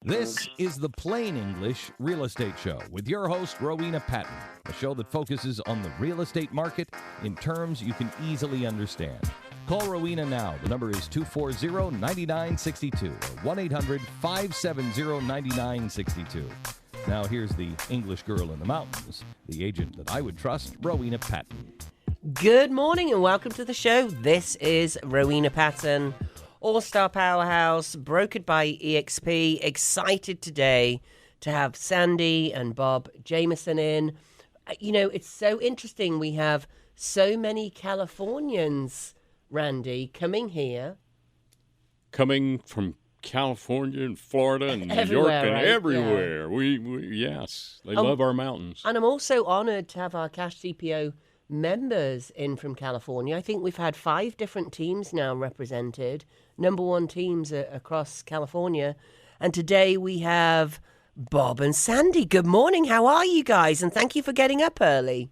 This is the Plain English Real Estate Show with your host, Rowena Patton, a show that focuses on the real estate market in terms you can easily understand. Call Rowena now. The number is 240-9962 or 1-800-570-9962. Now here's the English girl in the mountains, the agent that I would trust, Rowena Patton. Good morning and welcome to the show. This is Rowena Patton, All-Star Powerhouse, brokered by EXP. Excited today to have Sandy and Bob Jameson in. You know, it's so interesting. We have so many Californians, Randy, coming here. Coming from California and Florida and New York and right? everywhere. Yeah. Yes, they love our mountains. And I'm also honored to have our Cash CPO members in from California. I think we've had 5 different teams now represented, number one teams across California. And today we have Bob and Sandy. Good morning. How are you guys? And thank you for getting up early.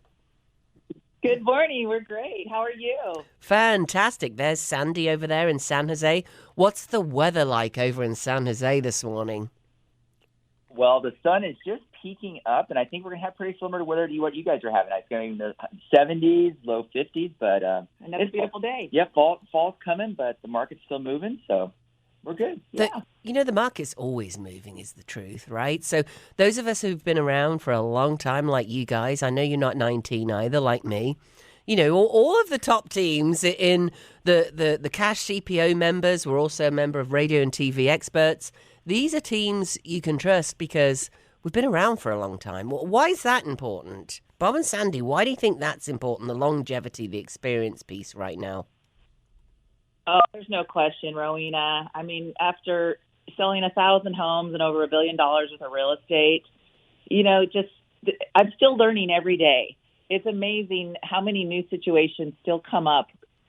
Good morning. We're great. How are you? Fantastic. There's Sandy over there in San Jose. What's the weather like over in San Jose this morning? Well, the sun is just peaking up, and I think we're going to have pretty similar to weather to what you guys are having. It's going to be in the 70s, low 50s, but another beautiful day. Yeah, fall's coming, but the market's still moving, so we're good. Yeah. The market's always moving is the truth, right? So those of us who've been around for a long time, like you guys, I know you're not 19 either, like me. You know, all of the top teams in the Cash CPO members, we're also a member of Radio and TV Experts. These are teams you can trust because we've been around for a long time. Why is that important? Bob and Sandy, why do you think that's important, the longevity, the experience piece right now? Oh, there's no question, Rowena. I mean, after selling 1,000 homes and over $1 billion worth of real estate, you know, I'm still learning every day. It's amazing how many new situations still come up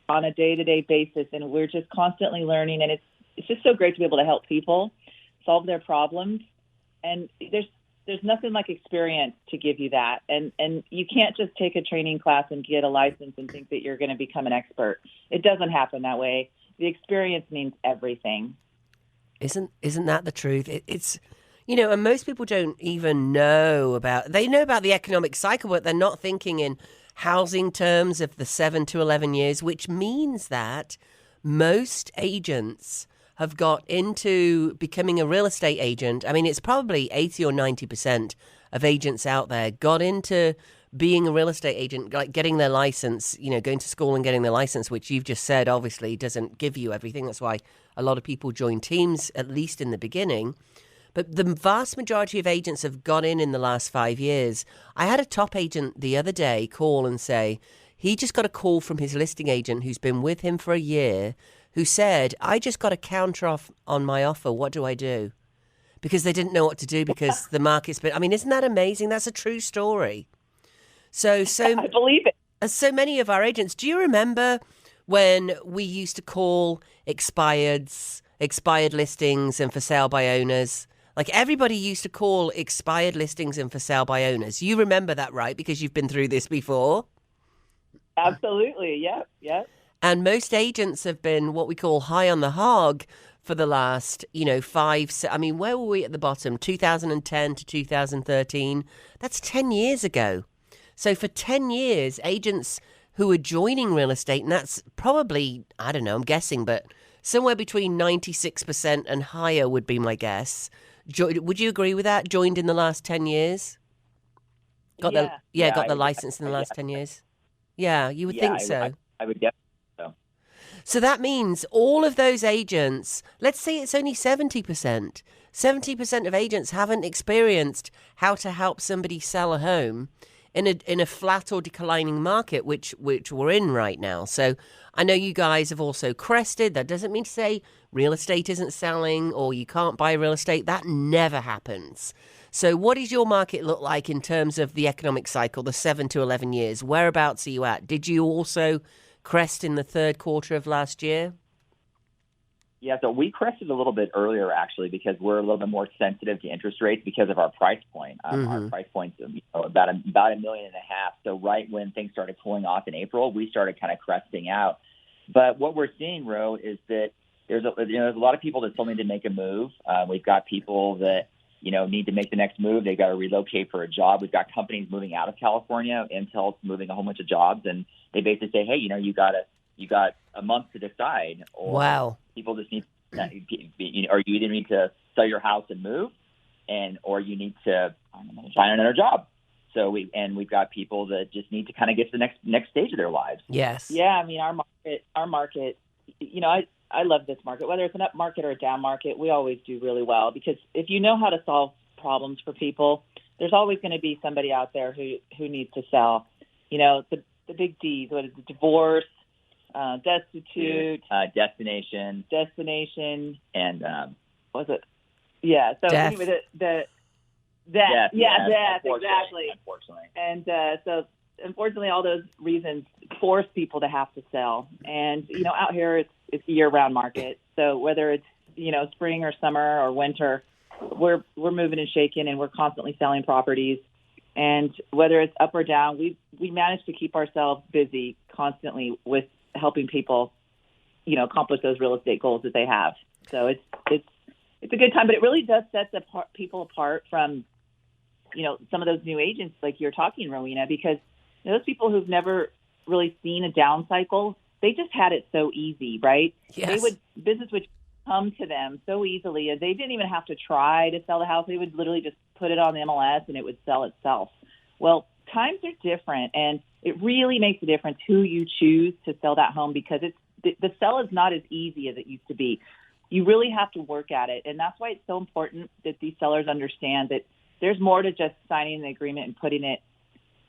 on a day-to-day basis, and we're just constantly learning, and it's just so great to be able to help people solve their problems. And there's nothing like experience to give you that. And you can't just take a training class and get a license and think that you're going to become an expert. It doesn't happen that way. The experience means everything. Isn't that the truth? It's, you know, and most people don't even know they know about the economic cycle, but they're not thinking in housing terms of the 7 to 11 years, which means that most agents have got into becoming a real estate agent. I mean, it's probably 80 or 90% of agents out there got into being a real estate agent, like getting their license, you know, going to school and getting their license, which you've just said obviously doesn't give you everything. That's why a lot of people join teams, at least in the beginning. But the vast majority of agents have got in the last 5 years. I had a top agent the other day call and say he just got a call from his listing agent who's been with him for a year, who said, I just got a counter off on my offer. What do I do? Because they didn't know what to do because the market's been... I mean, isn't that amazing? That's a true story. So I believe it. As so many of our agents, do you remember when we used to call expired listings and for sale by owners? Like everybody used to call expired listings and for sale by owners. You remember that, right? Because you've been through this before. Absolutely. Yep. And most agents have been what we call high on the hog for the last, you know, where were we at the bottom? 2010 to 2013. That's 10 years ago. So for 10 years, agents who are joining real estate, and that's probably, I don't know, I'm guessing, but somewhere between 96% and higher would be my guess. Would you agree with that? Joined in the last 10 years? Got the license in the last 10 years? Yeah, you would think so. I would guess. So that means all of those agents, let's say it's only 70%. 70% of agents haven't experienced how to help somebody sell a home in a flat or declining market, which we're in right now. So I know you guys have also crested. That doesn't mean to say real estate isn't selling or you can't buy real estate. That never happens. So what does your market look like in terms of the economic cycle, the 7 to 11 years? Whereabouts are you at? Did you also crest in the third quarter of last year? Yeah, so we crested a little bit earlier, actually, because we're a little bit more sensitive to interest rates because of our price point. Our price point's about $1.5 million. So right when things started cooling off in April, we started kind of cresting out. But what we're seeing, Ro, is that there's a lot of people that still need to make a move. We've got people that need to make the next move. They've got to relocate for a job. We've got companies moving out of California. Intel's moving a whole bunch of jobs, and they basically say, hey, you got a month to decide. Or wow. People just need, or you either need to sell your house and move, or you need to find another job. So we've got people that just need to kind of get to the next stage of their lives. Yes. Yeah, I mean, our market, I love this market. Whether it's an up market or a down market, we always do really well, because if you know how to solve problems for people, there's always going to be somebody out there who needs to sell. The big D's, what is it? Divorce, destitute, destination, and was it? Yeah. So death. anyway, death, exactly. Unfortunately. And so unfortunately, all those reasons force people to have to sell. And out here it's a year-round market. So whether it's spring or summer or winter, we're moving and shaking, and we're constantly selling properties. And whether it's up or down, we manage to keep ourselves busy constantly with helping people, accomplish those real estate goals that they have. So it's a good time, but it really does set people apart from, some of those new agents like you're talking, Rowena, because those people who've never really seen a down cycle, they just had it so easy, right? Yes. Business would come to them so easily, and they didn't even have to try to sell the house. They would literally just put it on the MLS and it would sell itself. Well, times are different, and it really makes a difference who you choose to sell that home, because the sell is not as easy as it used to be. You really have to work at it, and that's why it's so important that these sellers understand that there's more to just signing the agreement and putting it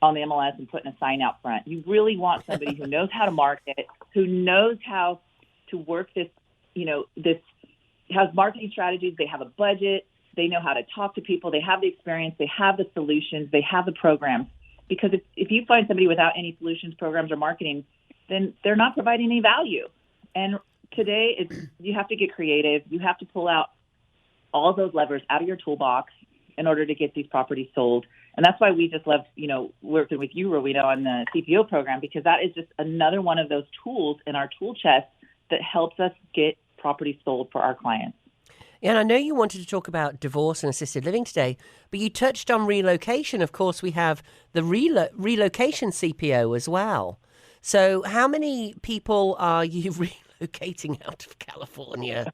on the MLS and putting a sign out front. You really want somebody who knows how to market, who knows how to work this, this has marketing strategies. They have a budget. They know how to talk to people. They have the experience. They have the solutions. They have the programs. Because if you find somebody without any solutions, programs, or marketing, then they're not providing any value. And today, you have to get creative. You have to pull out all those levers out of your toolbox in order to get these properties sold. And that's why we just love, working with you, Rowena, on the CPO program, because that is just another one of those tools in our tool chest that helps us get properties sold for our clients. Yeah, and I know you wanted to talk about divorce and assisted living today, but you touched on relocation. Of course, we have the relocation CPO as well. So how many people are you relocating out of California?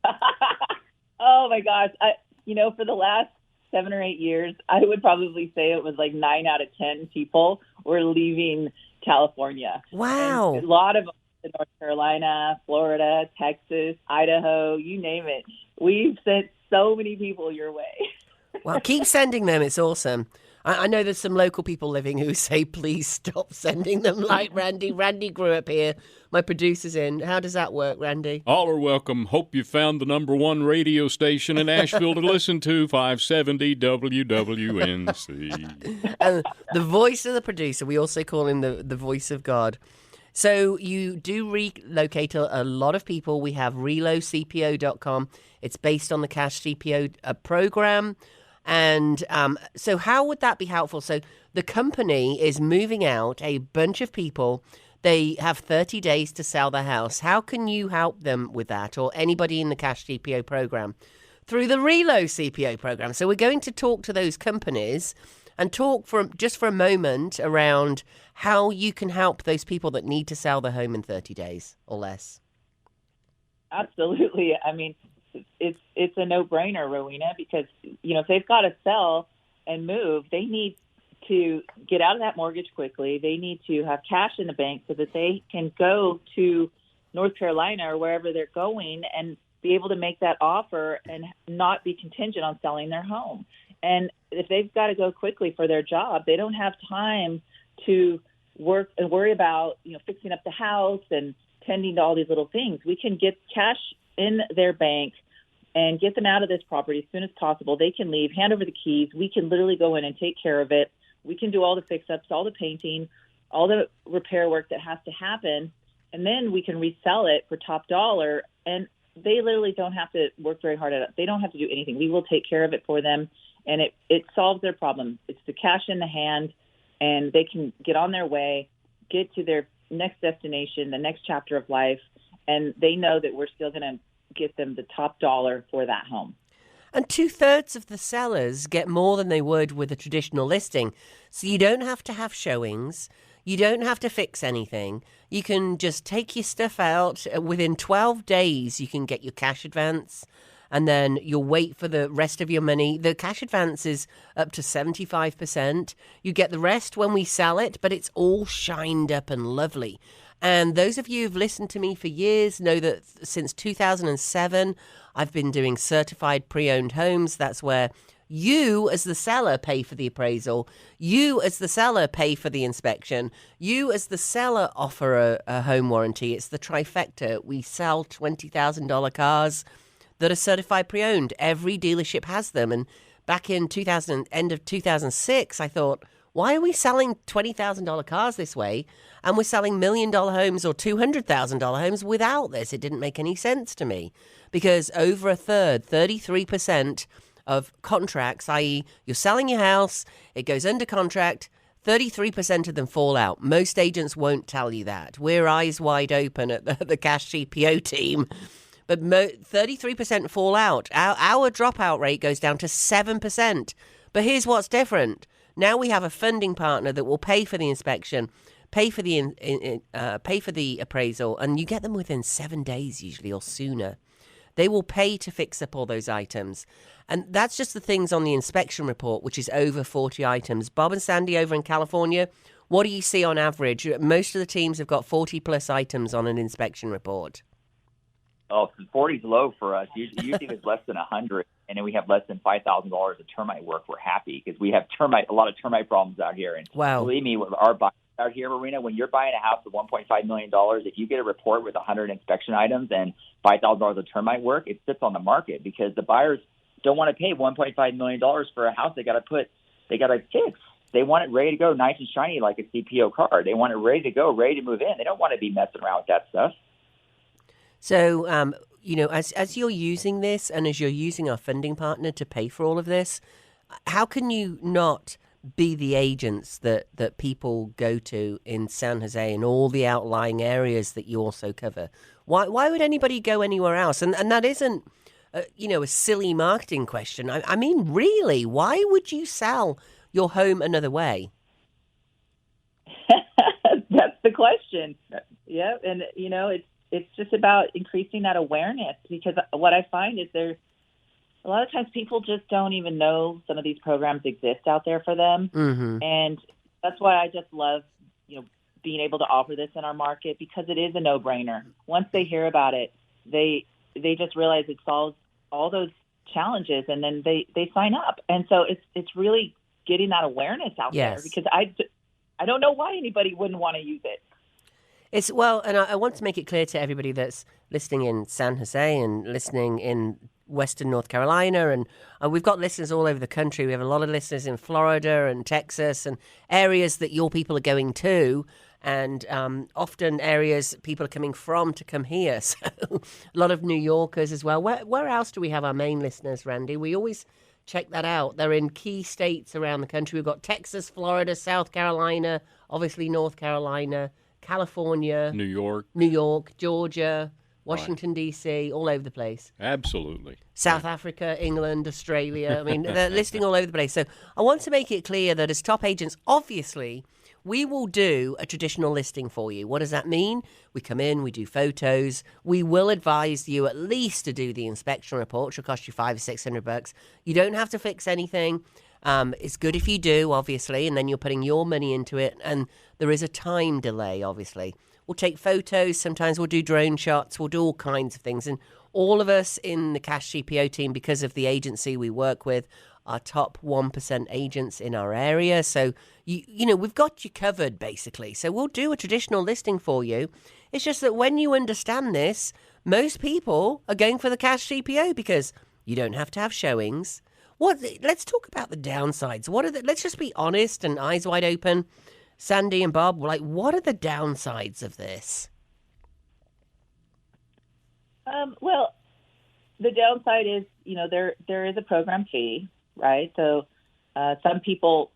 Oh, my gosh. For the last 7 or 8 years, I would probably say it was like 9 out of 10 people were leaving California. Wow. And a lot of them in North Carolina, Florida, Texas, Idaho, you name it. We've sent so many people your way. Well, keep sending them. It's awesome. I know there's some local people living who say, please stop sending them, like Randy. Randy grew up here. My producer's in. How does that work, Randy? All are welcome. Hope you found the #1 radio station in Asheville to listen to, 570 WWNC. And the voice of the producer, we also call him the voice of God. So you do relocate a lot of people. We have relocpo.com. It's based on the Cash CPO program. And so how would that be helpful? So the company is moving out a bunch of people. They have 30 days to sell the house. How can you help them with that, or anybody in the Cash CPO program? Through the Relo CPO program. So we're going to talk to those companies and talk for a moment around how you can help those people that need to sell their home in 30 days or less. Absolutely. I mean, it's a no-brainer, Rowena, because, if they've got to sell and move, they need to get out of that mortgage quickly. They need to have cash in the bank so that they can go to North Carolina or wherever they're going and be able to make that offer and not be contingent on selling their home. And if they've got to go quickly for their job, they don't have time to work and worry about, fixing up the house and tending to all these little things. We can get cash in their bank and get them out of this property as soon as possible. They can leave, hand over the keys. We can literally go in and take care of it. We can do all the fix-ups, all the painting, all the repair work that has to happen, and then we can resell it for top dollar. And they literally don't have to work very hard at it. They don't have to do anything. We will take care of it for them, and it solves their problem. It's the cash in the hand, and they can get on their way, get to their next destination, the next chapter of life, and they know that we're still going to get them the top dollar for that home. And 2/3 of the sellers get more than they would with a traditional listing. So you don't have to have showings. You don't have to fix anything. You can just take your stuff out. Within 12 days, you can get your cash advance. And then you'll wait for the rest of your money. The cash advance is up to 75%. You get the rest when we sell it, but it's all shined up and lovely. And those of you who've listened to me for years know that since 2007, I've been doing certified pre-owned homes. That's where you, as the seller, pay for the appraisal. You, as the seller, pay for the inspection. You, as the seller, offer a home warranty. It's the trifecta. We sell $20,000 cars that are certified pre-owned. Every dealership has them. And back in end of 2006, I thought, why are we selling $20,000 cars this way? And we're selling $1 million homes or $200,000 homes without this. It didn't make any sense to me, because over a third, 33% of contracts, i.e. you're selling your house, it goes under contract, 33% of them fall out. Most agents won't tell you that. We're eyes wide open at the Cash CPO team. But 33% fall out. Our dropout rate goes down to 7%. But here's what's different. Now we have a funding partner that will pay for the inspection, pay for the appraisal, and you get them within 7 days usually or sooner. They will pay to fix up all those items. And that's just the things on the inspection report, which is over 40 items. Bob and Sandy over in California, what do you see on average? Most of the teams have got 40 plus items on an inspection report. Oh, 40 is low for us. Usually it's less than 100, and then we have less than $5,000 of termite work. We're happy because we have a lot of termite problems out here. And wow. Believe me, with our buyers out here, Rowena, when you're buying a house for $1.5 million, if you get a report with 100 inspection items and $5,000 of termite work, it sits on the market because the buyers don't want to pay $1.5 million for a house they got to fix. They want it ready to go, nice and shiny like a CPO car. They want it ready to go, ready to move in. They don't want to be messing around with that stuff. So, as you're using this and as you're using our funding partner to pay for all of this, how can you not be the agents that people go to in San Jose and all the outlying areas that you also cover? Why would anybody go anywhere else? And that isn't, a silly marketing question. I mean, really, why would you sell your home another way? That's the question. Yeah, and it's just about increasing that awareness, because what I find is a lot of times people just don't even know some of these programs exist out there for them. Mm-hmm. And that's why I just love, being able to offer this in our market, because it is a no-brainer. Once they hear about it, they just realize it solves all those challenges, and then they sign up. And so it's really getting that awareness out there, because I don't know why anybody wouldn't want to use it. And I want to make it clear to everybody that's listening in San Jose and listening in Western North Carolina, and we've got listeners all over the country. We have a lot of listeners in Florida and Texas and areas that your people are going to, and often areas people are coming from to come here. So a lot of New Yorkers as well. Where else do we have our main listeners, Randy? We always check that out. They're in key states around the country. We've got Texas, Florida, South Carolina, obviously North Carolina, California, New York, Georgia, Washington, D.C., all over the place. Absolutely. South Africa, England, Australia. I mean, they're listing all over the place. So I want to make it clear that as top agents, obviously, we will do a traditional listing for you. What does that mean? We come in, we do photos. We will advise you at least to do the inspection report, which will cost you $500 or $600. You don't have to fix anything. It's good if you do, obviously, and then you're putting your money into it, and there is a time delay, obviously. We'll take photos, sometimes we'll do drone shots, we'll do all kinds of things, and all of us in the Cash CPO team, because of the agency we work with, are top 1% agents in our area, so we've got you covered, basically. So we'll do a traditional listing for you. It's just that when you understand this, most people are going for the Cash CPO because you don't have to have showings. Let's talk about the downsides. Let's just be honest and eyes wide open. Sandy and Bob, what are the downsides of this? Well, the downside is, there is a program fee, right? So some people,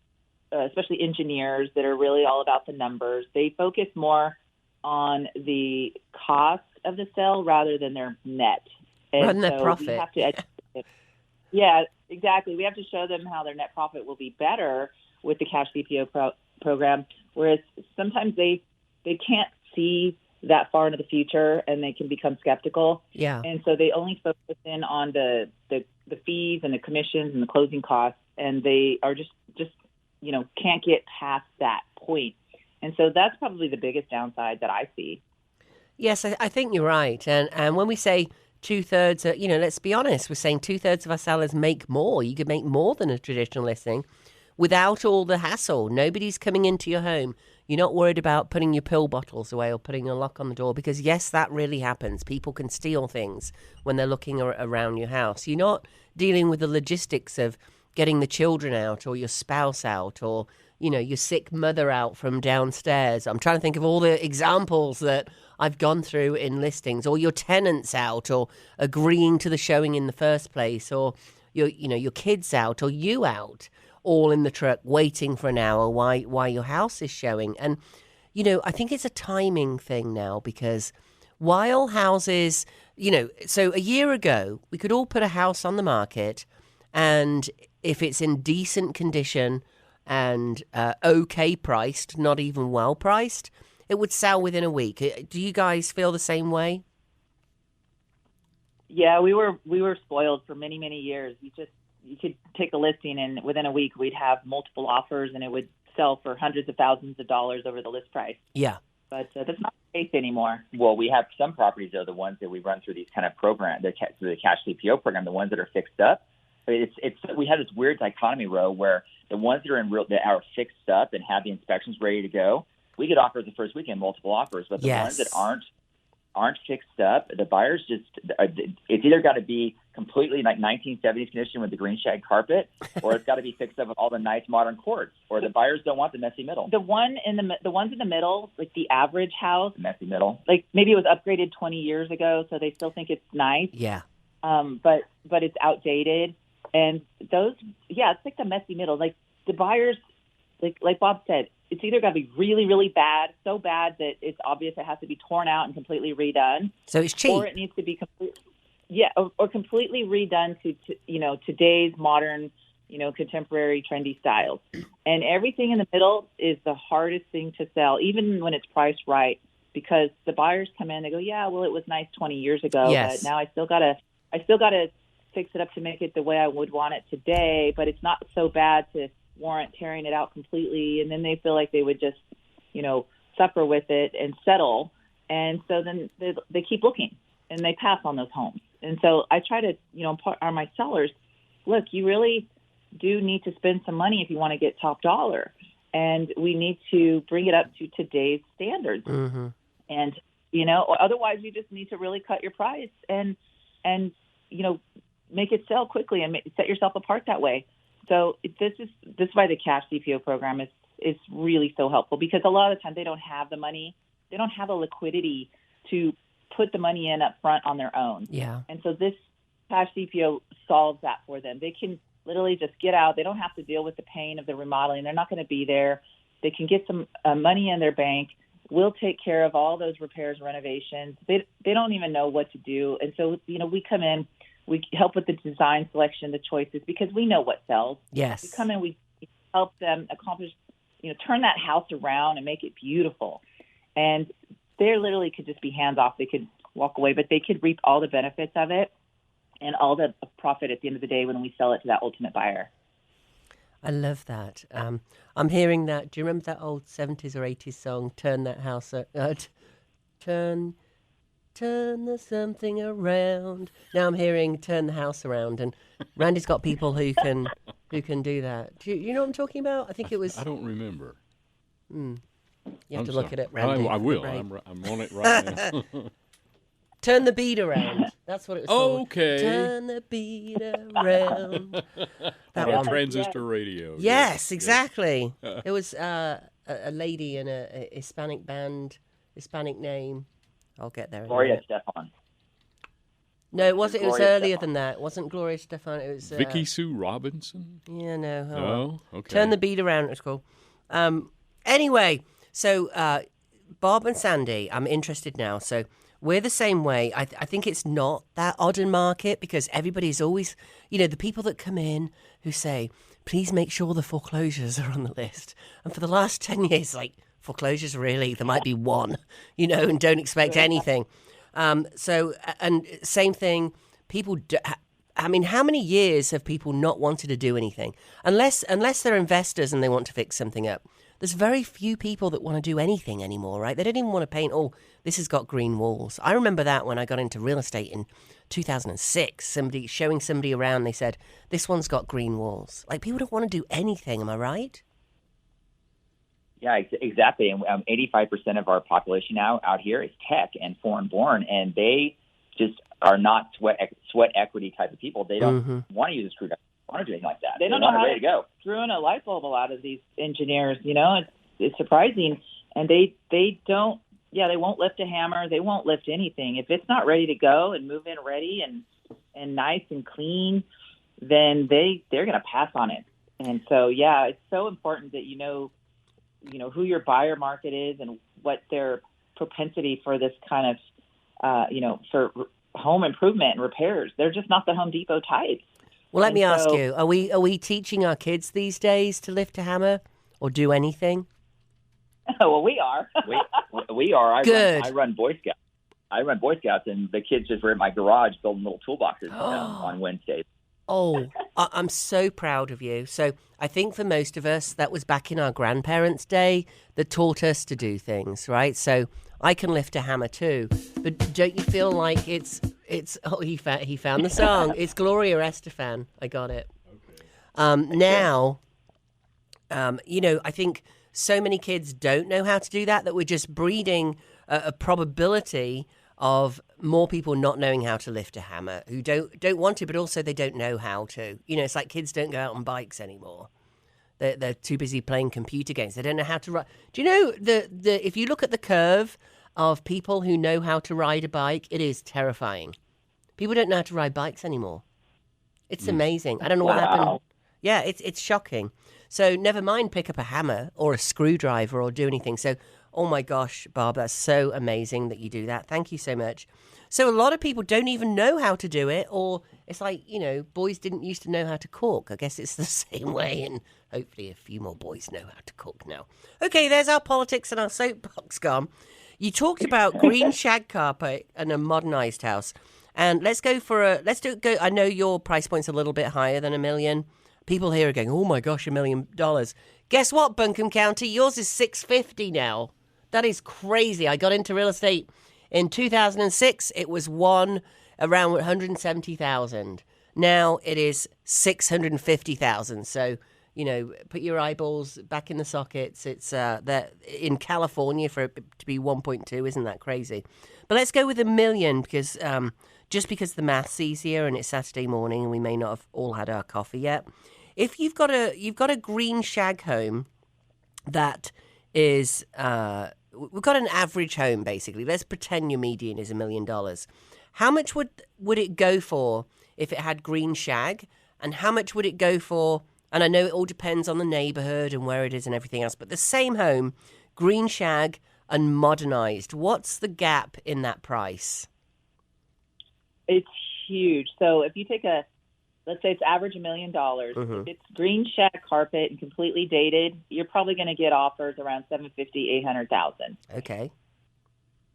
especially engineers that are really all about the numbers, they focus more on the cost of the sale rather than their net. And run their so profit. We have to educate them. Yeah, exactly. We have to show them how their net profit will be better with the cash CPO program, whereas sometimes they can't see that far into the future and they can become skeptical. Yeah. And so they only focus in on the fees and the commissions and the closing costs, and they are just can't get past that point. And so that's probably the biggest downside that I see. Yes, I think you're right. And when we say 2/3, let's be honest, we're saying 2/3 of our sellers make more. You could make more than a traditional listing without all the hassle. Nobody's coming into your home. You're not worried about putting your pill bottles away or putting a lock on the door because, yes, that really happens. People can steal things when they're looking around your house. You're not dealing with the logistics of getting the children out or your spouse out or, your sick mother out from downstairs. I'm trying to think of all the examples that I've gone through in listings, or your tenants out or agreeing to the showing in the first place, or your kids out or you out, all in the truck waiting for an hour while your house is showing. And, I think it's a timing thing now because while houses, so a year ago, we could all put a house on the market and if it's in decent condition and okay priced, not even well priced, it would sell within a week. Do you guys feel the same way? Yeah, we were spoiled for many, many years. You could take a listing and within a week we'd have multiple offers and it would sell for hundreds of thousands of dollars over the list price. Yeah. But that's not the case anymore. Well, we have some properties that are the ones that we run through these kind of programs, through the cash CPO program, the ones that are fixed up. We have this weird dichotomy row where the ones that are fixed up and have the inspections ready to go, we get offers the first weekend, multiple offers. But the ones that aren't fixed up, the buyers it's either got to be completely like 1970s condition with the green shag carpet, or it's got to be fixed up with all the nice modern quartz, or the buyers don't want the messy middle. The ones in the middle, like the average house, The messy middle, like maybe it was upgraded 20 years ago, so they still think it's nice. Yeah. But it's outdated, and those, it's like the messy middle. Like the buyers, like Bob said, it's either got to be really, really bad, so bad that it's obvious it has to be torn out and completely redone. So it's cheap. Or it needs to be or completely redone to today's modern, contemporary trendy styles. And everything in the middle is the hardest thing to sell, even when it's priced right, because the buyers come in, they go, yeah, well, it was nice 20 years ago, Yes. but now I still gotta fix it up to make it the way I would want it today, but it's not so bad to warrant tearing it out completely. And then they feel like they would just, suffer with it and settle. And so then they keep looking and they pass on those homes. And so I try to, impart on my sellers, look, you really do need to spend some money if you want to get top dollar. And we need to bring it up to today's standards. Mm-hmm. And, otherwise you just need to really cut your price and make it sell quickly and set yourself apart that way. So this is why the cash CPO program is really so helpful, because a lot of the time they don't have the money, they don't have the liquidity to put the money in up front on their own. Yeah. And so this cash CPO solves that for them. They can literally just get out. They don't have to deal with the pain of the remodeling. They're not going to be there. They can get some money in their bank. We'll take care of all those repairs, renovations. They don't even know what to do. And so, we come in, we help with the design selection, the choices, because we know what sells. Yes. We come in, we help them accomplish, turn that house around and make it beautiful. And they literally could just be hands off. They could walk away, but they could reap all the benefits of it and all the profit at the end of the day when we sell it to that ultimate buyer. I love that. I'm hearing that. Do you remember that old 70s or 80s song, Turn That House, Turn the something around. Now I'm hearing Turn the House Around, and Randy's got people who can do that. Do you know what I'm talking about? I think it was. I don't remember. You have I'm to look sorry. at it, Randy. I will. Right. I'm on it right now. Turn the beat around. That's what it was called. Okay. Turn the beat around. That On one. transistor radio. Yes, exactly. It was a lady in a Hispanic band, Hispanic name. I'll get there. Gloria Stefan. No, it wasn't. It was Gloria earlier Stefan. than that. It wasn't Gloria Stefan. It was Vicky Sue Robinson? Yeah, no. No? Okay. Turn the beat around. It's cool. Anyway, so Bob and Sandy, I'm interested now. So We're the same way. I think it's not that odd in market because everybody's always, the people that come in who say, please make sure the foreclosures are on the list. And for the last 10 years, like, foreclosures, really? There might be one, and don't expect anything. And same thing, people how many years have people not wanted to do anything? Unless they're investors and they want to fix something up. There's very few people that want to do anything anymore, right? They don't even want to paint, this has got green walls. I remember that when I got into real estate in 2006, showing somebody around, they said, this one's got green walls. Like, people don't want to do anything, am I right? Yeah, exactly. And 85% of our population now out here is tech and foreign born, and they just are not sweat equity type of people. They don't want to use a screwdriver. They don't want to do anything like that. They don't know how to go. Screwing a light bulb. A lot of these engineers, it's surprising, and they don't. Yeah, they won't lift a hammer. They won't lift anything if it's not ready to go and move in ready and nice and clean. Then they're going to pass on it. And so, yeah, it's so important that who your buyer market is and what their propensity for this kind of, for home improvement and repairs. They're just not the Home Depot type. Well, let me ask you, are we teaching our kids these days to lift a hammer or do anything? Well, we are. we are. Good. I run Boy Scouts. And the kids just were in my garage building little toolboxes on Wednesdays. Oh, I'm so proud of you. So I think for most of us, that was back in our grandparents' day that taught us to do things, right? So I can lift a hammer too. But don't you feel like it's he found the song. It's Gloria Estefan. I got it. Now, I think so many kids don't know how to do that we're just breeding a probability of more people not knowing how to lift a hammer, who don't want to, but also they don't know how to. It's like kids don't go out on bikes anymore. They're too busy playing computer games. They don't know how to ride. Do you know if you look at the curve of people who know how to ride a bike, it is terrifying. People don't know how to ride bikes anymore. It's amazing. I don't know what happened. Yeah, it's shocking. So never mind pick up a hammer or a screwdriver or do anything. So, oh my gosh, Barb, that's so amazing that you do that. Thank you so much. So a lot of people don't even know how to do it, or it's like, boys didn't used to know how to cook. I guess it's the same way, and hopefully a few more boys know how to cook now. Okay, there's our politics and our soapbox gone. You talked about green shag carpet and a modernized house. And let's go. I know your price point's a little bit higher than $1 million. People here are going, oh my gosh, $1 million. Guess what, Buncombe County? Yours is $650 now. That is crazy. I got into real estate in 2006. It was around $170,000. Now it is $650,000. So, put your eyeballs back in the sockets. It's that in California for it to be 1.2. Isn't that crazy? But let's go with $1 million because just because the math's easier and it's Saturday morning and we may not have all had our coffee yet. If you've got a green shag home that is we've got an average home basically. Let's pretend your median is $1 million. How much would it go for if it had green shag, and how much would it go for? And I know it all depends on the neighborhood and where it is and everything else, but the same home, green shag and modernized, what's the gap in that price? It's huge. So if you take let's say it's average $1 million. If it's green shag carpet and completely dated, you're probably going to get offers around $750,000, $800,000. Okay.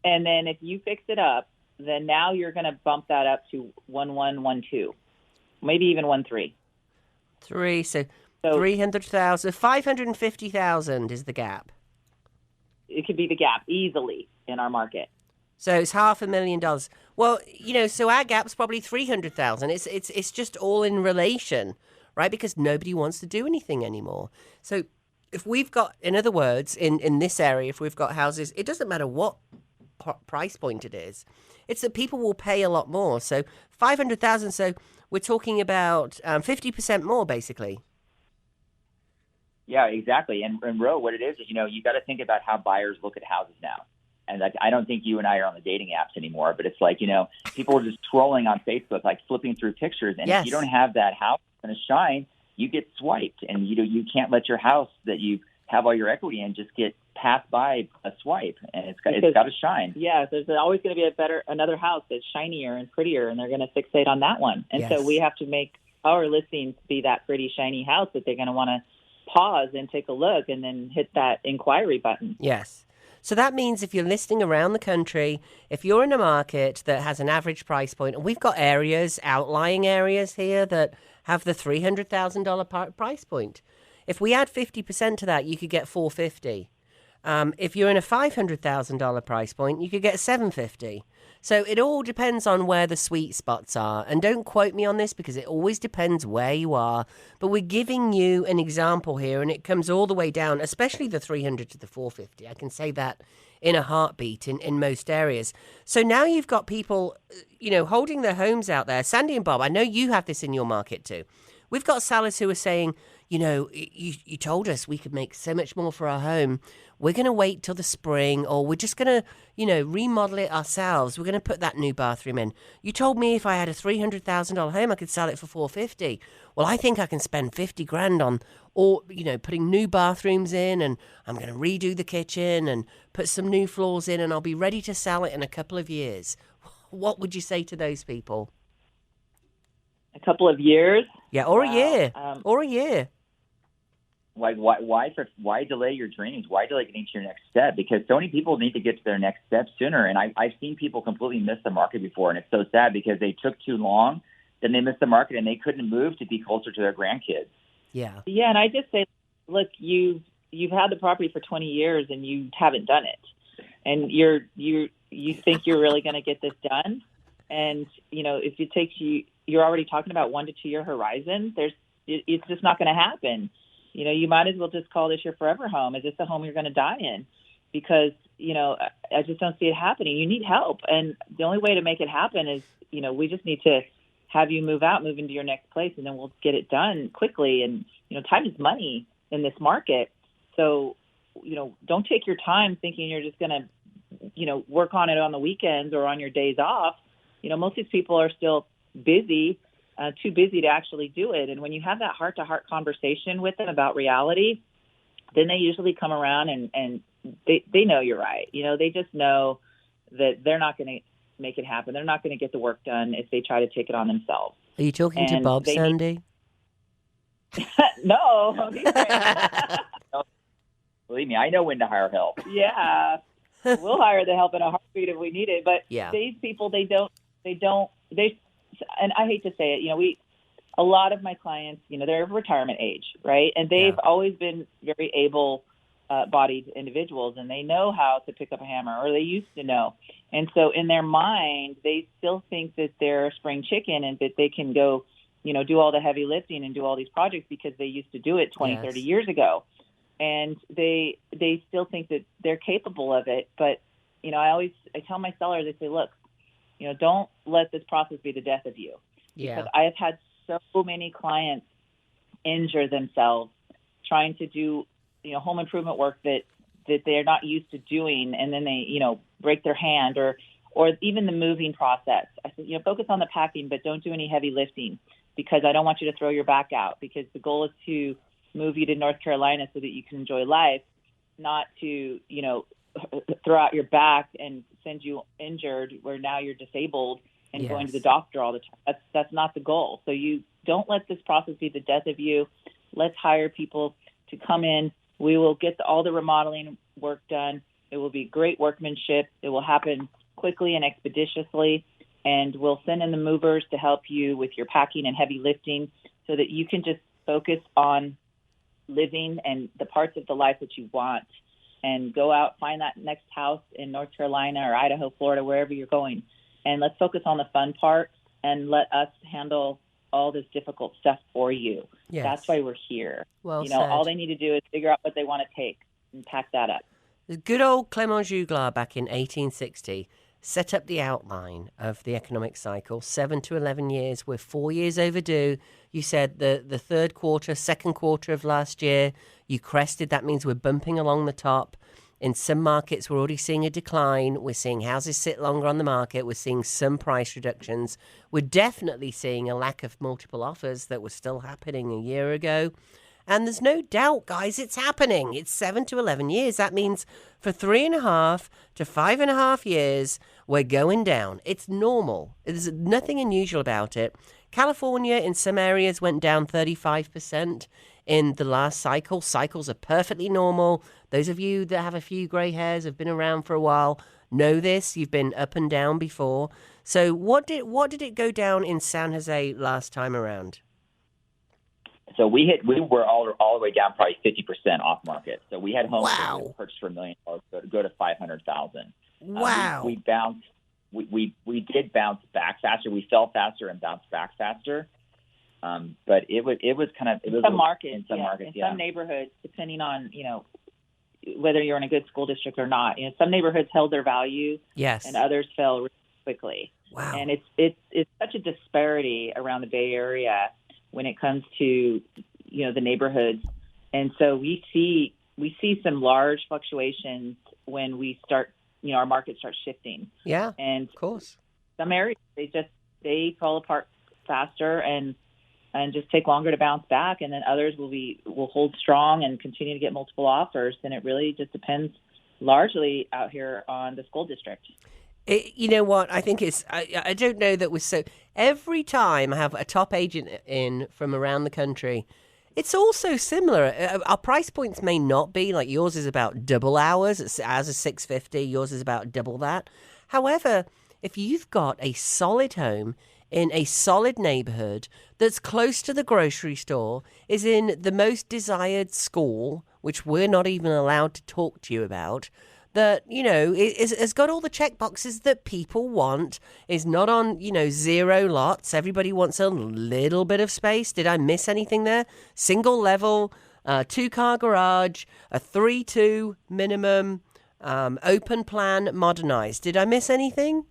And then if you fix it up, then now you're going to bump that up to 1.1, maybe even 1.3. So 300,000, 550,000 is the gap. It could be the gap easily in our market. So it's $500,000. Well, so our gap's probably 300,000. It's just all in relation, right? Because nobody wants to do anything anymore. So if we've got, in other words, in this area, if we've got houses, it doesn't matter what price point it is. It's that people will pay a lot more. So 500,000. So we're talking about 50% more, basically. Yeah, exactly. And Ro, what it is you got to think about how buyers look at houses now. And I don't think you and I are on the dating apps anymore, but it's like, people are just scrolling on Facebook, like flipping through pictures. And yes. If you don't have that house going to shine, you get swiped, and you can't let your house that you have all your equity and just get passed by a swipe, and it's got to shine. Yeah, there's always going to be another house that's shinier and prettier, and they're going to fixate on that one. And so we have to make our listings be that pretty, shiny house that they're going to want to pause and take a look and then hit that inquiry button. Yes. So that means if you're listing around the country, if you're in a market that has an average price point, and we've got areas, outlying areas here that have the $300,000 price point. If we add 50% to that, you could get $450,000. If you're in a $500,000 price point, you could get $750,000. So it all depends on where the sweet spots are. And don't quote me on this because it always depends where you are. But we're giving you an example here, and it comes all the way down, especially the 300 to the 450. I can say that in a heartbeat in most areas. So now you've got people, holding their homes out there. Sandy and Bob, I know you have this in your market too. We've got sellers who are saying, you told us we could make so much more for our home. We're going to wait till the spring, or we're just going to, remodel it ourselves. We're going to put that new bathroom in. You told me if I had a $300,000 home, I could sell it for $450,000. Well, I think I can spend $50,000 on, putting new bathrooms in, and I'm going to redo the kitchen and put some new floors in, and I'll be ready to sell it in a couple of years. What would you say to those people? A couple of years? Yeah, or a year. Or a year. Why delay your dreams? Why delay getting to your next step? Because so many people need to get to their next step sooner. And I've seen people completely miss the market before. And it's so sad because they took too long, then they missed the market and they couldn't move to be closer to their grandkids. Yeah. Yeah. And I just say, look, you've had the property for 20 years and you haven't done it. And you think you're really going to get this done. And, if it takes you're already talking about 1 to 2 year horizon, it's just not going to happen. You might as well just call this your forever home. Is this the home you're going to die in? Because, I just don't see it happening. You need help. And the only way to make it happen is, we just need to have you move into your next place, and then we'll get it done quickly. And, time is money in this market. So, don't take your time thinking you're just going to, work on it on the weekends or on your days off. Most of these people are still busy. Too busy to actually do it. And when you have that heart-to-heart conversation with them about reality, then they usually come around and they know you're right. They just know that they're not going to make it happen. They're not going to get the work done if they try to take it on themselves. Are you talking to Bob, Sandy? No. Believe me, I know when to hire help. Yeah. We'll hire the help in a heartbeat if we need it. But these people, and I hate to say it, a lot of my clients, they're of retirement age, right? And they've always been very able-bodied individuals, and they know how to pick up a hammer, or they used to know. And so in their mind, they still think that they're a spring chicken and that they can go, do all the heavy lifting and do all these projects because they used to do it 20, 30 years ago. And they still think that they're capable of it. But, I tell my sellers, I say, look, don't let this process be the death of you. Yeah. Because I have had so many clients injure themselves trying to do, home improvement work that they're not used to doing, and then they, break their hand or even the moving process. I said, focus on the packing, but don't do any heavy lifting because I don't want you to throw your back out, because the goal is to move you to North Carolina so that you can enjoy life, not to, throw out your back and send you injured where now you're disabled and going to the doctor all the time. That's not the goal. So you don't let this process be the death of you. Let's hire people to come in. We will get all the remodeling work done. It will be great workmanship. It will happen quickly and expeditiously. And we'll send in the movers to help you with your packing and heavy lifting so that you can just focus on living and the parts of the life that you want, and go out, find that next house in North Carolina or Idaho, Florida, wherever you're going. And let's focus on the fun part and let us handle all this difficult stuff for you. Yes. That's why we're here. Well said. All they need to do is figure out what they want to take and pack that up. The good old Clement Juglar back in 1860 set up the outline of the economic cycle, 7 to 11 years. We're 4 years overdue. You said the third quarter, second quarter of last year, you crested. That means we're bumping along the top. In some markets, we're already seeing a decline. We're seeing houses sit longer on the market. We're seeing some price reductions. We're definitely seeing a lack of multiple offers that was still happening a year ago. And there's no doubt, guys, it's happening. It's 7 to 11 years. That means for 3.5 to 5.5 years, we're going down. It's normal. There's nothing unusual about it. California, in some areas, went down 35% in the last cycle. Cycles are perfectly normal. Those of you that have a few gray hairs, have been around for a while, know this. You've been up and down before. So what did it go down in San Jose last time around? So we were all the way down probably 50% off market. So we had homes that we purchased for $1 million go to $500,000. Wow. We bounced. We did bounce back faster. We fell faster and bounced back faster. But it was kind of some markets, in some markets, some neighborhoods, depending on whether you're in a good school district or not. Some neighborhoods held their value, yes, and others fell really quickly. Wow. And it's such a disparity around the Bay Area when it comes to the neighborhoods, and so we see some large fluctuations when we start our market starts shifting. Yeah, and of course, some areas they fall apart faster and just take longer to bounce back, and then others will hold strong and continue to get multiple offers. And it really just depends largely out here on the school district. You know what? I think I don't know that we're so. Every time I have a top agent in from around the country, it's also similar. Our price points may not be like yours is about double ours. Ours is $650. Yours is about double that. However, if you've got a solid home in a solid neighborhood that's close to the grocery store, is in the most desired school, which we're not even allowed to talk to you about, that, has got all the check boxes that people want, is not on, zero lots. Everybody wants a little bit of space. Did I miss anything there? Single level, 2-car garage, a 3-2 minimum, open plan, modernized. Did I miss anything?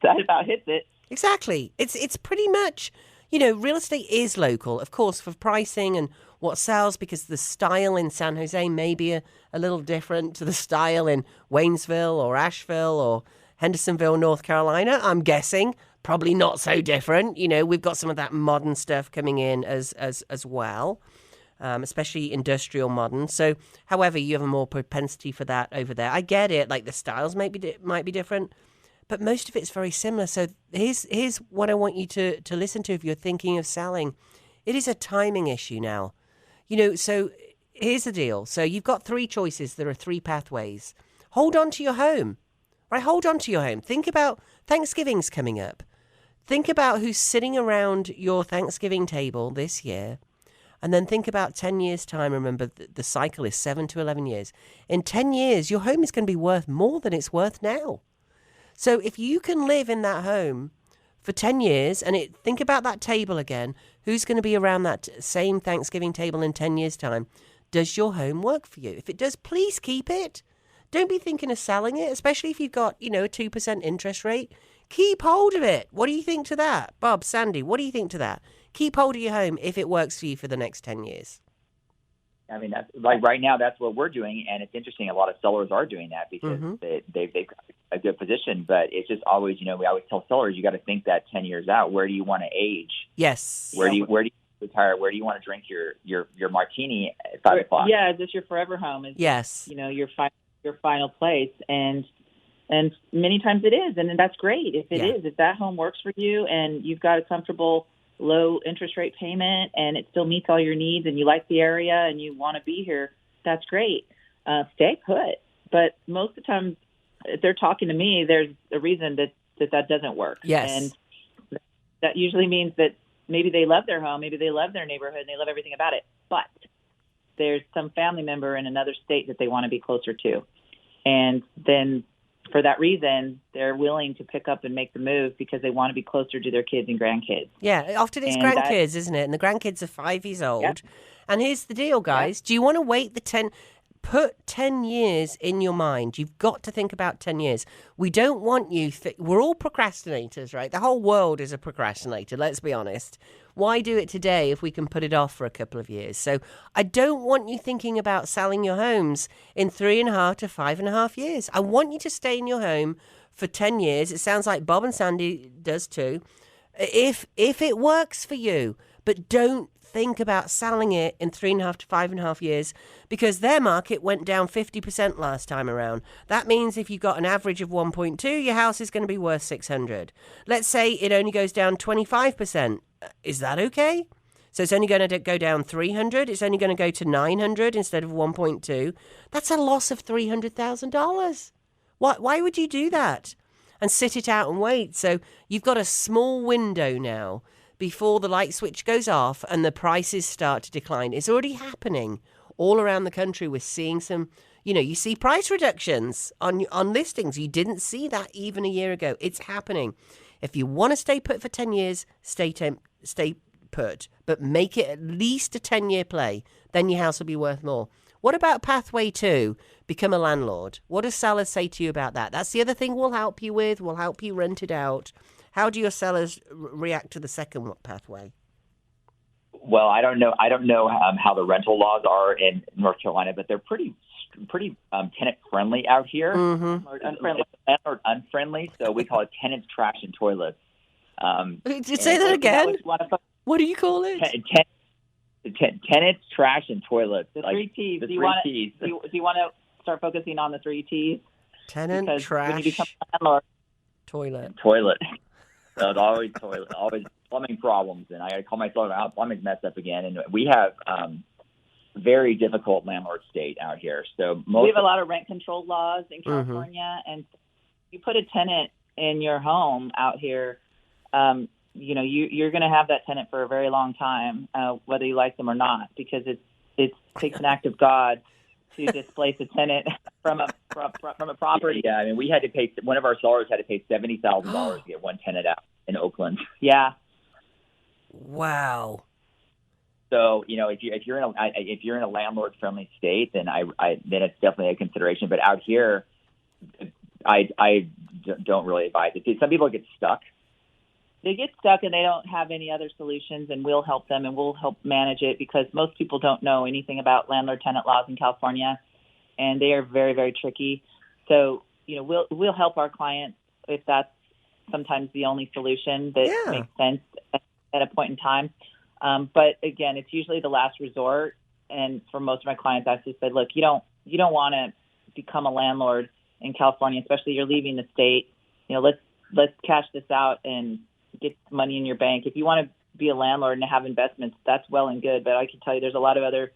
That about hits it. Exactly. It's pretty much, real estate is local, of course, for pricing and what sells, because the style in San Jose may be a little different to the style in Waynesville or Asheville or Hendersonville, North Carolina. I'm guessing probably not so different. We've got some of that modern stuff coming in as well, especially industrial modern. So, however, you have a more propensity for that over there. I get it. Like the styles might be different, but most of it's very similar. So here's what I want you to listen to if you're thinking of selling. It is a timing issue now. So here's the deal. So you've got 3 choices. There are 3 pathways. Hold on to your home, right? Hold on to your home. Think about Thanksgiving's coming up. Think about who's sitting around your Thanksgiving table this year. And then think about 10 years' time. Remember, the cycle is 7 to 11 years. In 10 years, your home is going to be worth more than it's worth now. So if you can live in that home for 10 years, and think about that table again, who's going to be around that same Thanksgiving table in 10 years' time? Does your home work for you? If it does, please keep it. Don't be thinking of selling it, especially if you've got, a 2% interest rate. Keep hold of it. What do you think to that? Bob, Sandy, what do you think to that? Keep hold of your home if it works for you for the next 10 years. I mean, that's like right now, that's what we're doing. And it's interesting. A lot of sellers are doing that because they've got a good position. But it's just always, we always tell sellers, you got to think that 10 years out. Where do you want to age? Yes. Where do you retire? Where do you want to drink your martini at 5 o'clock? Yeah, is this your forever home? Is yes. Your final place. And many times it is. And that's great. If it is, if that home works for you and you've got a comfortable low interest rate payment and it still meets all your needs and you like the area and you want to be here, that's great. Stay put. But most of the time, if they're talking to me, there's a reason that doesn't work. Yes. And that usually means that maybe they love their home, maybe they love their neighborhood, and they love everything about it. But there's some family member in another state that they want to be closer to. And then for that reason, they're willing to pick up and make the move because they want to be closer to their kids and grandkids. Yeah, often it's grandkids, isn't it? And the grandkids are 5 years old. Yep. And here's the deal, guys. Yep. Do you want to wait put 10 years in your mind. You've got to think about 10 years. We don't want you... we're all procrastinators, right? The whole world is a procrastinator, let's be honest. Why do it today if we can put it off for a couple of years? So I don't want you thinking about selling your homes in 3.5 to 5.5 years. I want you to stay in your home for 10 years. It sounds like Bob and Sandy does too. If it works for you, but don't think about selling it in 3.5 to 5.5 years because their market went down 50% last time around. That means if you've got an average of 1.2, your house is going to be worth 600. Let's say it only goes down 25%. Is that okay? So it's only going to go down 300. It's only going to go to 900 instead of 1.2. That's a loss of $300,000. Why would you do that and sit it out and wait? So you've got a small window now before the light switch goes off and the prices start to decline. It's already happening all around the country. We're seeing some, you see price reductions on listings. You didn't see that even a year ago. It's happening. If you want to stay put for 10 years, stay put, but make it at least a 10-year play. Then your house will be worth more. What about pathway 2? Become a landlord. What does sellers say to you about that? That's the other thing we'll help you with. We'll help you rent it out. How do your sellers react to the second pathway? Well, I don't know how the rental laws are in North Carolina, but they're pretty tenant friendly out here. Mm-hmm. Landlord unfriendly, so we call it tenants, trash, and toilets. Did you say that again? What do you call it? Tenants, trash, and toilets. The three T's. The do three T's. Do you want to start focusing on the three T's? Tenant, because trash, when you become a landlord, toilet. So it's always toilet, always plumbing problems, and I got to call myself out. Plumbing's messed up again, and we have very difficult landlord state out here. So we have a lot of rent control laws in California, and you put a tenant in your home out here. You're going to have that tenant for a very long time, whether you like them or not, because it takes an act of God to displace a tenant from a property. Yeah, I mean, one of our sellers had to pay $70,000 to get one tenant out in Oakland. Yeah. Wow. So if you're in a landlord friendly state, then then it's definitely a consideration. But out here, I don't really advise it. Some people get stuck. They get stuck and they don't have any other solutions, and we'll help them and we'll help manage it because most people don't know anything about landlord-tenant laws in California, and they are very, very tricky. So, we'll help our clients if that's sometimes the only solution that makes sense at a point in time. But again, it's usually the last resort. And for most of my clients, I just said, look, you don't want to become a landlord in California, especially you're leaving the state. Let's cash this out and get money in your bank. If you want to be a landlord and have investments, that's well and good. But I can tell you there's a lot of other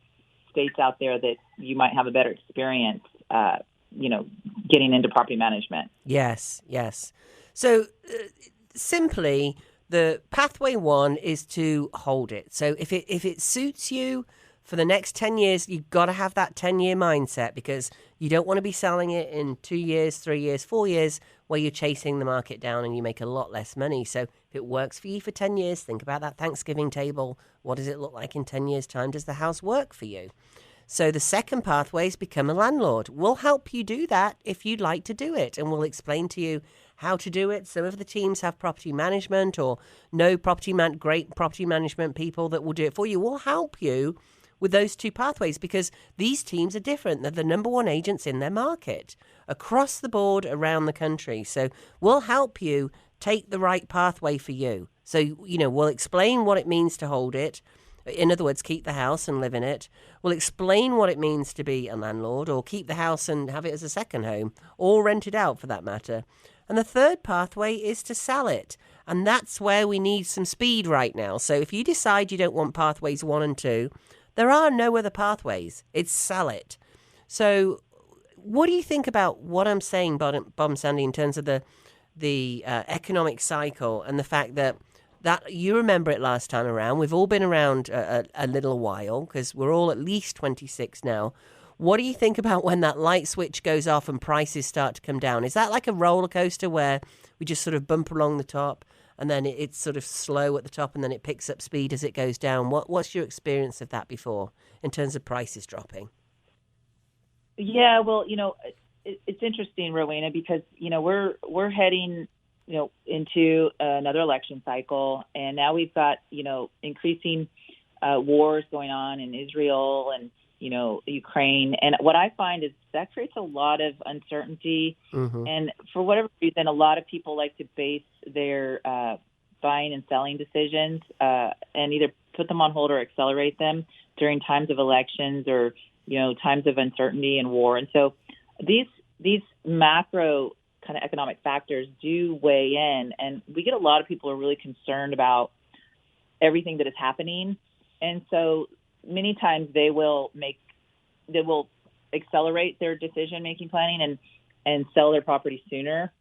states out there that you might have a better experience, getting into property management. Yes. So simply, the pathway 1 is to hold it. So if it suits you for the next 10 years, you've got to have that 10-year mindset because you don't want to be selling it in 2 years, 3 years, 4 years where you're chasing the market down and you make a lot less money. So if it works for you for 10 years, think about that Thanksgiving table. What does it look like in 10 years' time? Does the house work for you? So the second pathway is become a landlord. We'll help you do that if you'd like to do it, and we'll explain to you how to do it. Some of the teams have property management or no great property management people that will do it for you. We'll help you with those two pathways because these teams are different. They're the number one agents in their market across the board around the country. So we'll help you take the right pathway for you. So, we'll explain what it means to hold it. In other words, keep the house and live in it. We'll explain what it means to be a landlord or keep the house and have it as a second home or rent it out for that matter. And the third pathway is to sell it. And that's where we need some speed right now. So if you decide you don't want pathways 1 and 2, there are no other pathways. It's sell it. So what do you think about what I'm saying, Bob and Sandy, in terms of the economic cycle and the fact that you remember it last time around? We've all been around a little while because we're all at least 26 now. What do you think about when that light switch goes off and prices start to come down? Is that like a roller coaster where we just sort of bump along the top and then it's sort of slow at the top and then it picks up speed as it goes down? What's your experience of that before in terms of prices dropping? Yeah, well, it's interesting, Rowena, because, we're heading, into another election cycle. And now we've got, increasing wars going on in Israel and, Ukraine. And what I find is that creates a lot of uncertainty. Mm-hmm. And for whatever reason, a lot of people like to base their buying and selling decisions and either put them on hold or accelerate them during times of elections or, times of uncertainty and war. And so these macro kind of economic factors do weigh in, and we get a lot of people who are really concerned about everything that is happening. And so many times they will accelerate their decision-making planning and sell their property sooner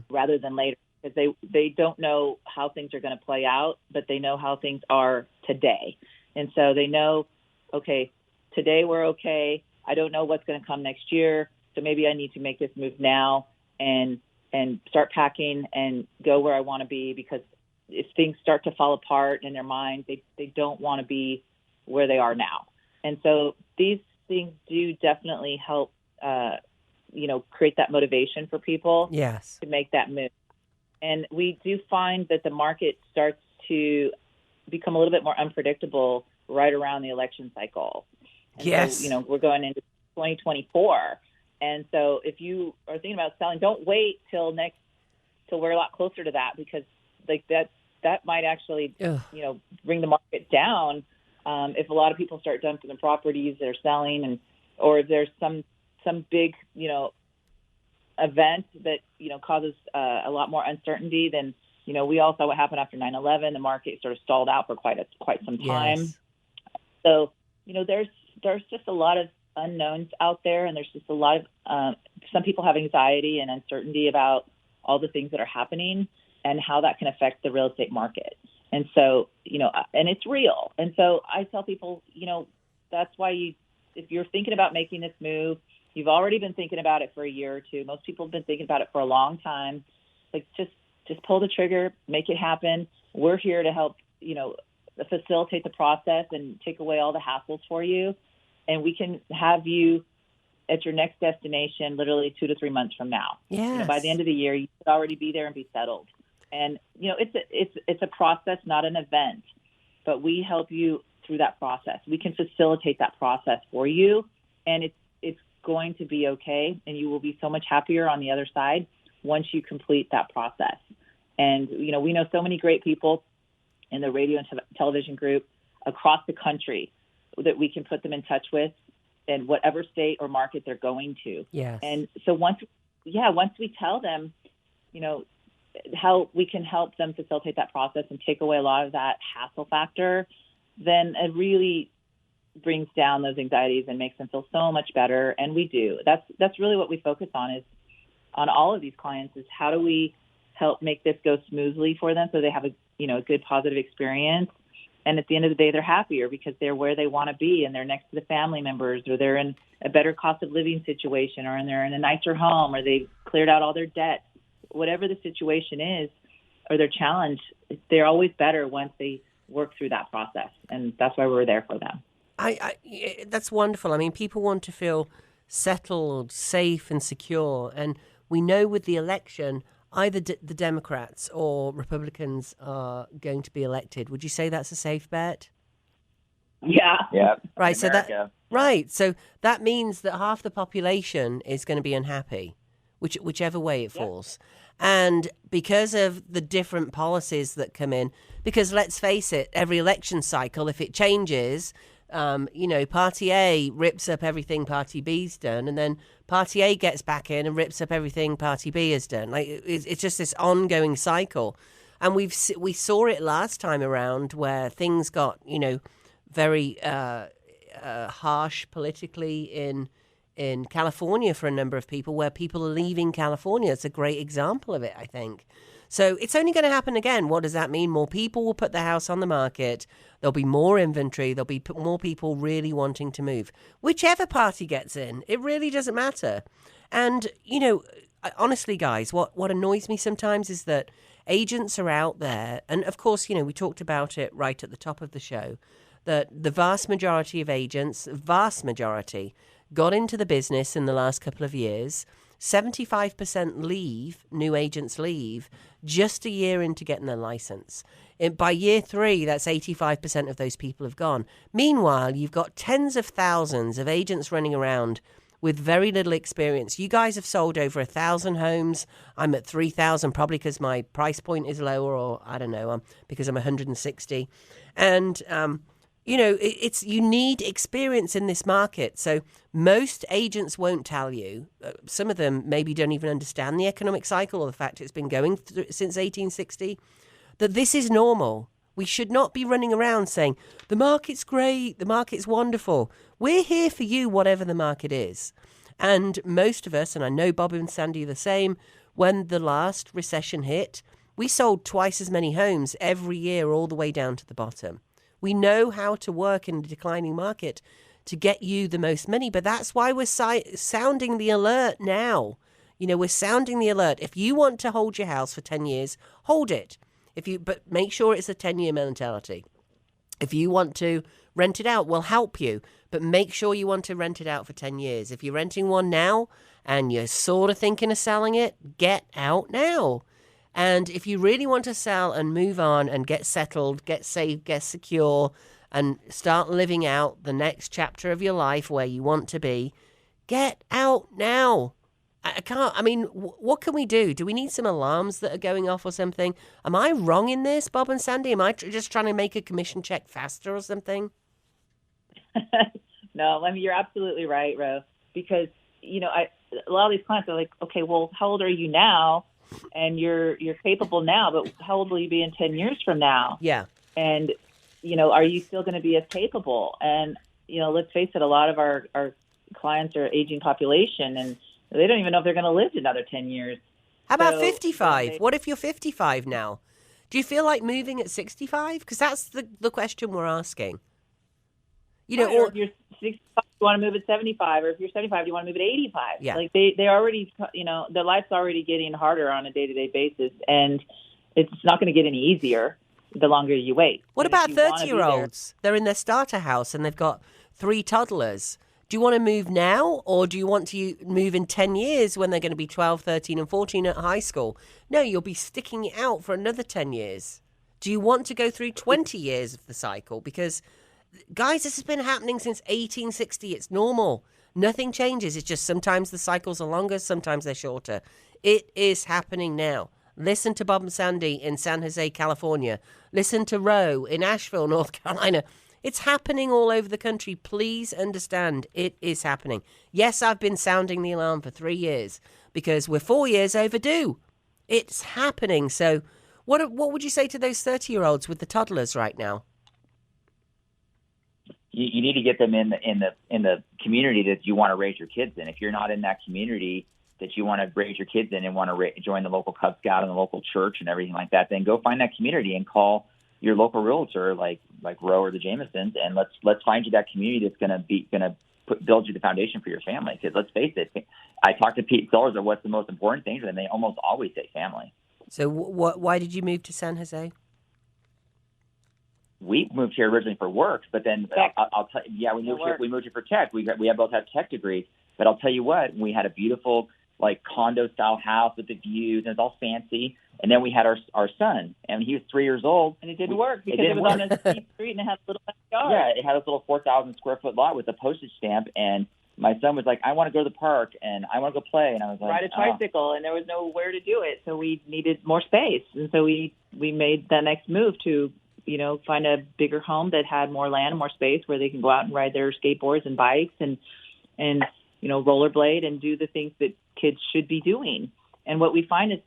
rather than later, because they don't know how things are going to play out, but they know how things are today. And so they know, okay, today we're okay. I don't know what's going to come next year, so maybe I need to make this move now and start packing and go where I want to be, because if things start to fall apart in their mind, they don't want to be where they are now. And so these things do definitely help, create that motivation for people to make that move. And we do find that the market starts to become a little bit more unpredictable right around the election cycle. And so, we're going into 2024. And so if you are thinking about selling, don't wait till we're a lot closer to that, because that might actually, bring the market down. If a lot of people start dumping the properties that are selling, or if there's some big, event that, causes a lot more uncertainty, then, we all saw what happened after 9/11. The market sort of stalled out for quite some time. Yes. So, there's just a lot of unknowns out there, and there's just a lot of some people have anxiety and uncertainty about all the things that are happening and how that can affect the real estate market. And so, and it's real. And so I tell people, that's why if you're thinking about making this move, you've already been thinking about it for a year or two. Most people have been thinking about it for a long time. Like, just pull the trigger, make it happen. We're here to help, facilitate the process and take away all the hassles for you. And we can have you at your next destination literally 2 to 3 months from now. Yes. By the end of the year, you should already be there and be settled. And, it's a process, not an event, but we help you through that process. We can facilitate that process for you, and it's going to be okay, and you will be so much happier on the other side once you complete that process. And, we know so many great people in the radio and television group across the country that we can put them in touch with in whatever state or market they're going to. Yes. And so once we tell them, how we can help them facilitate that process and take away a lot of that hassle factor, then it really brings down those anxieties and makes them feel so much better. And we do. That's really what we focus on, is on all of these clients, is how do we help make this go smoothly for them so they have a good positive experience. And at the end of the day, they're happier because they're where they want to be, and they're next to the family members, or they're in a better cost of living situation, or they're in a nicer home, or they've cleared out all their debts. Whatever the situation is or their challenge, they're always better once they work through that process. And that's why we're there for them. That's wonderful. I mean, people want to feel settled, safe and secure. And we know with the election, either the Democrats or Republicans are going to be elected. Would you say that's a safe bet? Yeah. Yeah. Right. America. So that means that half the population is going to be unhappy, whichever way it falls. And because of the different policies that come in, because let's face it, every election cycle, if it changes, Party A rips up everything Party B's done, and then Party A gets back in and rips up everything Party B has done. Like, it's just this ongoing cycle. And we saw it last time around where things got, very harsh politically in California for a number of people, where people are leaving California. It's a great example of it, I think. So it's only going to happen again. What does that mean? More people will put their house on the market. There'll be more inventory. There'll be more people really wanting to move. Whichever party gets in, it really doesn't matter. And, honestly, guys, what annoys me sometimes is that agents are out there. And, of course, we talked about it right at the top of the show, that the vast majority of agents, got into the business in the last couple of years. 75% new agents leave just a year into getting their license. By year 3, that's 85% of those people have gone. Meanwhile, you've got tens of thousands of agents running around with very little experience. You guys have sold over 1,000 homes. I'm at 3,000, probably because my price point is lower, or I don't know, because I'm 160. And, you need experience in this market. So most agents won't tell you. Some of them maybe don't even understand the economic cycle or the fact it's been going since 1860, that this is normal. We should not be running around saying, the market's great, the market's wonderful. We're here for you, whatever the market is. And most of us, and I know Bob and Sandy are the same, when the last recession hit, we sold twice as many homes every year all the way down to the bottom. We know how to work in a declining market to get you the most money, but that's why we're sounding the alert now. We're sounding the alert. If you want to hold your house for 10 years, hold it. But make sure it's a 10-year mentality. If you want to rent it out, we'll help you, but make sure you want to rent it out for 10 years. If you're renting one now and you're sort of thinking of selling it, get out now. And if you really want to sell and move on and get settled, get safe, get secure, and start living out the next chapter of your life where you want to be, get out now. What can we do? Do we need some alarms that are going off or something? Am I wrong in this, Bob and Sandy? Am I just trying to make a commission check faster or something? No, you're absolutely right, Ro, because, a lot of these clients are like, okay, well, how old are you now? And you're capable now, but how old will you be in 10 years from now? Yeah. And, are you still going to be as capable? And, let's face it, a lot of our clients are aging population, and they don't even know if they're going to live another 10 years. How about 55? What if you're 55 now? Do you feel like moving at 65? Because that's the question we're asking. Or if you're 65, you want to move at 75, or if you're 75, you want to move at 85. Yeah. Like they already, their life's already getting harder on a day-to-day basis, and it's not going to get any easier the longer you wait. What about 30-year-olds? They're in their starter house and they've got 3 toddlers. Do you want to move now, or do you want to move in 10 years when they're going to be 12, 13, and 14 at high school? No, you'll be sticking it out for another 10 years. Do you want to go through 20 years of the cycle? Because, guys, this has been happening since 1860. It's normal. Nothing changes. It's just sometimes the cycles are longer, sometimes they're shorter. It is happening now. Listen to Bob and Sandy in San Jose, California. Listen to Roe in Asheville, North Carolina. It's happening all over the country. Please understand, it is happening. Yes, I've been sounding the alarm for 3 years because we're 4 years overdue. It's happening. So what would you say to those 30-year-olds with the toddlers right now? You need to get them in the community that you want to raise your kids in. If you're not in that community that you want to raise your kids in and want to join the local Cub Scout and the local church and everything like that, then go find that community and call your local realtor like Roe or the Jamesons, and let's find you that community that's going to build you the foundation for your family. Because let's face it, I talk to Pete sellers of what's the most important thing to them. They almost always say family. So why did you move to San Jose? We moved here originally for work, but then I'll tell you, yeah, we moved here for tech. We both have tech degrees, but I'll tell you what, we had a beautiful condo style house with the views, and it's all fancy. And then we had our son, and he was 3 years old. And it didn't work because it was on a steep street and it had a little backyard. Yeah, it had this little 4,000 square foot lot with a postage stamp. And my son was like, I want to go to the park and I want to go play. And I was like, ride a tricycle, and there was nowhere to do it. So we needed more space. And so we made the next move to, find a bigger home that had more land and more space where they can go out and ride their skateboards and bikes and rollerblade and do the things that kids should be doing. And what we find is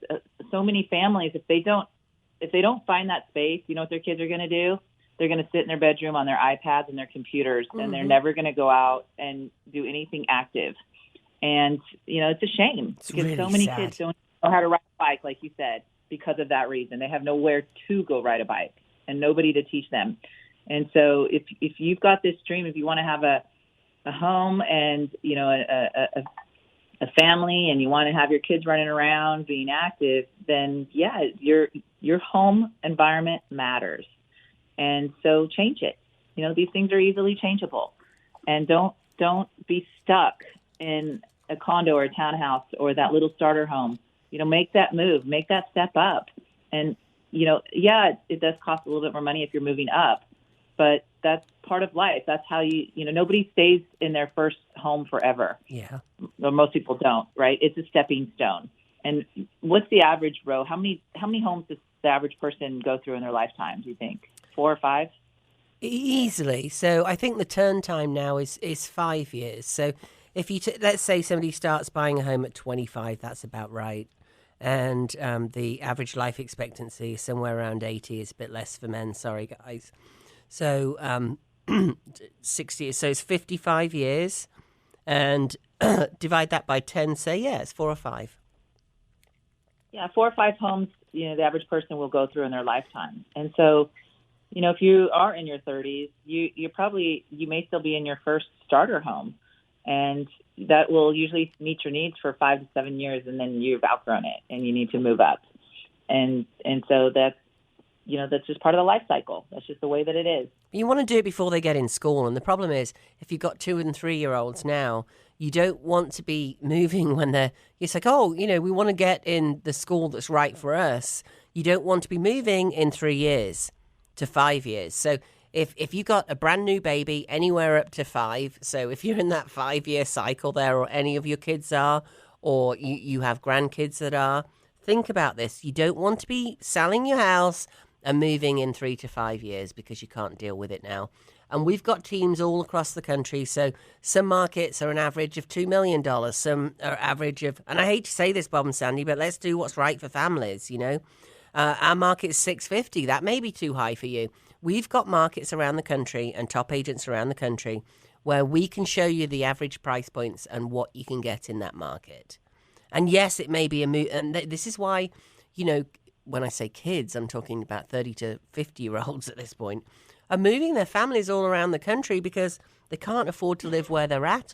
so many families, if they don't find that space, what their kids are going to do? They're going to sit in their bedroom on their iPads and their computers, and they're never going to go out and do anything active. And, it's a shame because really so many kids don't know how to ride a bike, like you said, because of that reason. They have nowhere to go ride a bike and nobody to teach them. And so if you've got this dream, if you want to have a home and, a family, and you want to have your kids running around being active, then yeah, your home environment matters. And so change it. These things are easily changeable, and don't be stuck in a condo or a townhouse or that little starter home. Make that move, make that step up. And, it does cost a little bit more money if you're moving up, but that's part of life. That's how nobody stays in their first home forever. Yeah. Well, most people don't, right? It's a stepping stone. And what's the average row? How many homes does the average person go through in their lifetime, do you think? 4 or 5? Easily. So I think the turn time now is 5 years. So if you let's say somebody starts buying a home at 25, that's about right. And the average life expectancy is somewhere around 80. Is a bit less for men. Sorry, guys. So 60. So it's 55 years, and divide that by 10. Say it's 4 or 5. Yeah, 4 or 5 homes. The average person will go through in their lifetime, and so. If you are in your 30s, you may still be in your first starter home, and that will usually meet your needs for 5 to 7 years, and then you've outgrown it and you need to move up. And so that's just part of the life cycle. That's just the way that it is. You want to do it before they get in school, and the problem is if you've got 2 and 3 year olds now, you don't want to be moving when it's like, we want to get in the school that's right for us. You don't want to be moving in 3 years. To 5 years. So if you got a brand new baby anywhere up to 5, so if you're in that 5-year cycle there, or any of your kids are, or you have grandkids that are, think about this. You don't want to be selling your house and moving in 3 to 5 years because you can't deal with it now. And we've got teams all across the country. So some markets are an average of $2 million. Some are average of, and I hate to say this, Bob and Sandy, but let's do what's right for families, Our market's 650. That may be too high for you. We've got markets around the country and top agents around the country where we can show you the average price points and what you can get in that market. And yes, it may be a move. And this is why, when I say kids, I'm talking about 30 to 50-year-olds at this point, are moving their families all around the country because they can't afford to live where they're at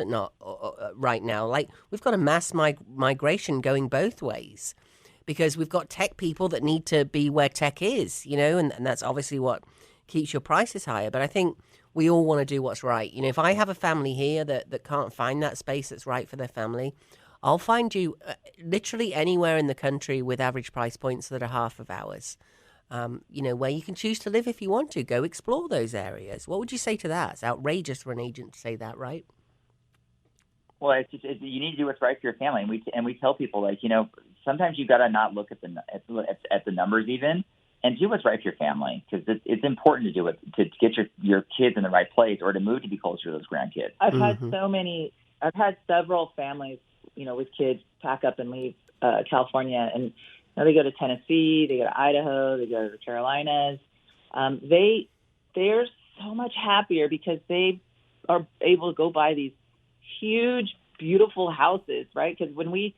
right now. Like, we've got a mass migration going both ways. Because we've got tech people that need to be where tech is, and that's obviously what keeps your prices higher. But I think we all want to do what's right. If I have a family here that can't find that space that's right for their family, I'll find you literally anywhere in the country with average price points that are half of ours, where you can choose to live if you want to. Go explore those areas. What would you say to that? It's outrageous for an agent to say that, right? Well, you need to do what's right for your family, and we tell people sometimes you got to not look at the numbers even, and do what's right for your family because it's important to do it to get your kids in the right place or to move to be closer to those grandkids. I've had several families, with kids pack up and leave California, and they go to Tennessee, they go to Idaho, they go to the Carolinas. They're so much happier because they are able to go buy these huge, beautiful houses, right? Because when they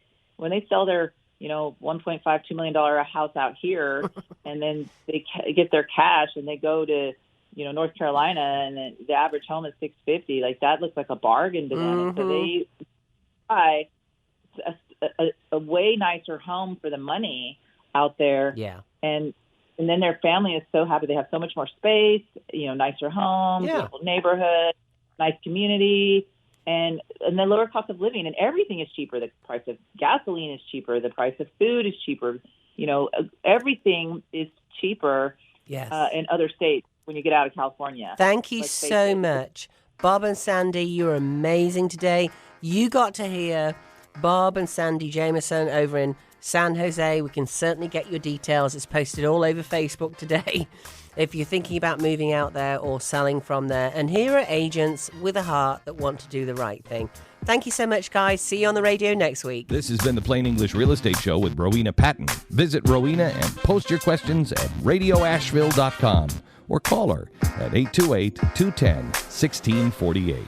sell their, $1.5, $2 million house out here, and then they get their cash and they go to, North Carolina, and the average home is $650. Like, that looks like a bargain to them. Mm-hmm. And so they buy a way nicer home for the money out there. Yeah. And then their family is so happy. They have so much more space, nicer home, beautiful neighborhood, nice community. And the lower cost of living, and everything is cheaper. The price of gasoline is cheaper. The price of food is cheaper. Everything is cheaper in other states when you get out of California. Thank you so much. Bob and Sandy, you're amazing today. You got to hear Bob and Sandy Jameson over in San Jose. We can certainly get your details. It's posted all over Facebook today. If you're thinking about moving out there or selling from there. And here are agents with a heart that want to do the right thing. Thank you so much, guys. See you on the radio next week. This has been the Plain English Real Estate Show with Rowena Patton. Visit Rowena and post your questions at radioasheville.com or call her at 828-210-1648.